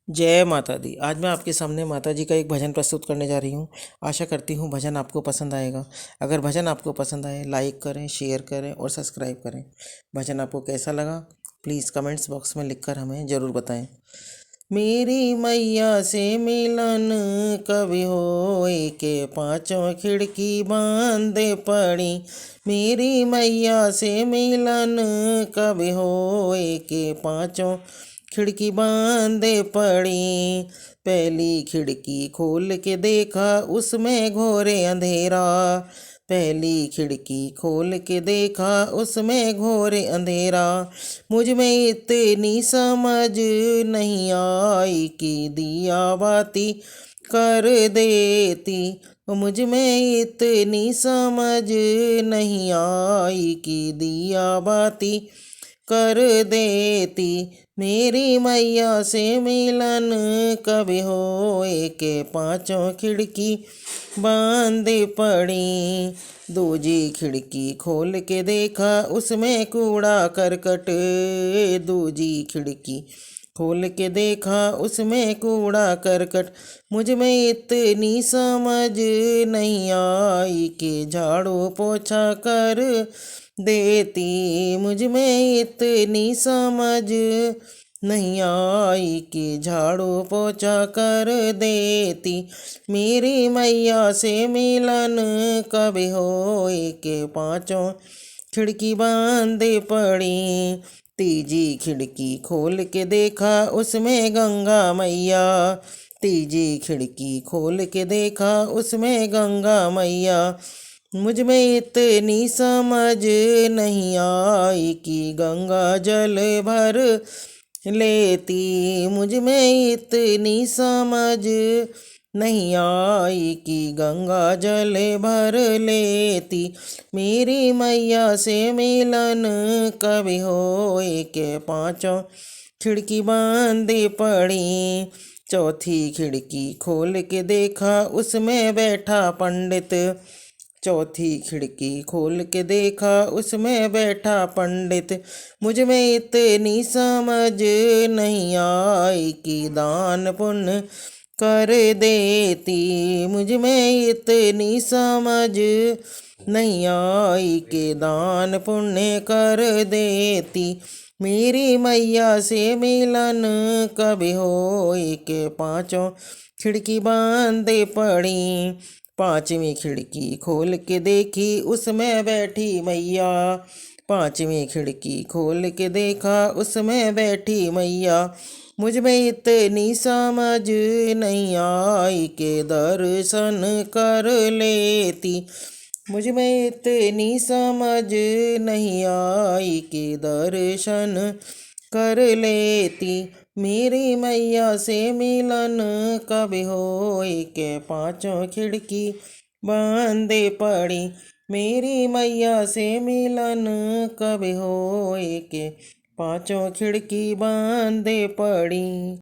जय माता दी। आज मैं आपके सामने माता जी का एक भजन प्रस्तुत करने जा रही हूँ। आशा करती हूँ भजन आपको पसंद आएगा। अगर भजन आपको पसंद आए, लाइक करें, शेयर करें और सब्सक्राइब करें। भजन आपको कैसा लगा प्लीज़ कमेंट्स बॉक्स में लिखकर हमें ज़रूर बताएं। मेरी मैया से मिलन कभी होए के पांचों खिड़की बांध पड़ी। मेरी मैया से मिलन कभी होए के पांचों खिड़की बांध पड़ी। पहली खिड़की खोल के देखा उसमें घोरे अंधेरा। पहली खिड़की खोल के देखा उसमें घोरे अंधेरा। मुझ में इतनी समझ नहीं आई कि दिया बाती कर देती। मुझ में इतनी समझ नहीं आई कि दिया बाती कर देती। मेरी मैया से मिलन कभी होए के पांचों खिड़की बंद पड़ी। दूजी खिड़की खोल के देखा उसमें कूड़ा करकट। दूजी खिड़की खोल के देखा उसमें कूड़ा करकट। मुझ में इतनी समझ नहीं आई कि झाड़ू पोछा कर देती। मुझ में इतनी समझ नहीं आई कि झाड़ू पोछा कर देती। मेरी मैया से मिलन कभी होए के पांचों खिड़की बंद पड़ी। तीजी खिड़की खोल के देखा उसमें गंगा मैया। तीजी खिड़की खोल के देखा उसमें गंगा मैया। मुझ में इतनी समझ नहीं आई कि गंगा जल भर लेती। मुझ में इतनी समझ नहीं आई कि गंगा जल भर लेती। मेरी मैया से मिलन कभी होए के पांचों खिड़की बंद पड़ी। चौथी खिड़की खोल के देखा उसमें बैठा पंडित। चौथी खिड़की खोल के देखा उसमें बैठा पंडित। मुझ में इतनी समझ नहीं आई कि दान पुण्य कर देती। मुझ में इतनी समझ नहीं आई कि दान पुण्य कर देती। मेरी मैया से मिलन कभी होए के पांचों खिड़की बंद पड़ी। पांचवी खिड़की खोल के देखी उसमें बैठी मैया। पांचवी खिड़की खोल के देखा उसमें बैठी मैया। मुझ में इतनी समझ नहीं आई के दर्शन कर लेती। मुझ में इतनी समझ नहीं आई कि दर्शन कर लेती। मेरी मैया से मिलन कभी होए के पांचों खिड़की बंद पड़ी। मेरी मैया से मिलन कभी होए के पांचों खिड़की बंद पड़ी।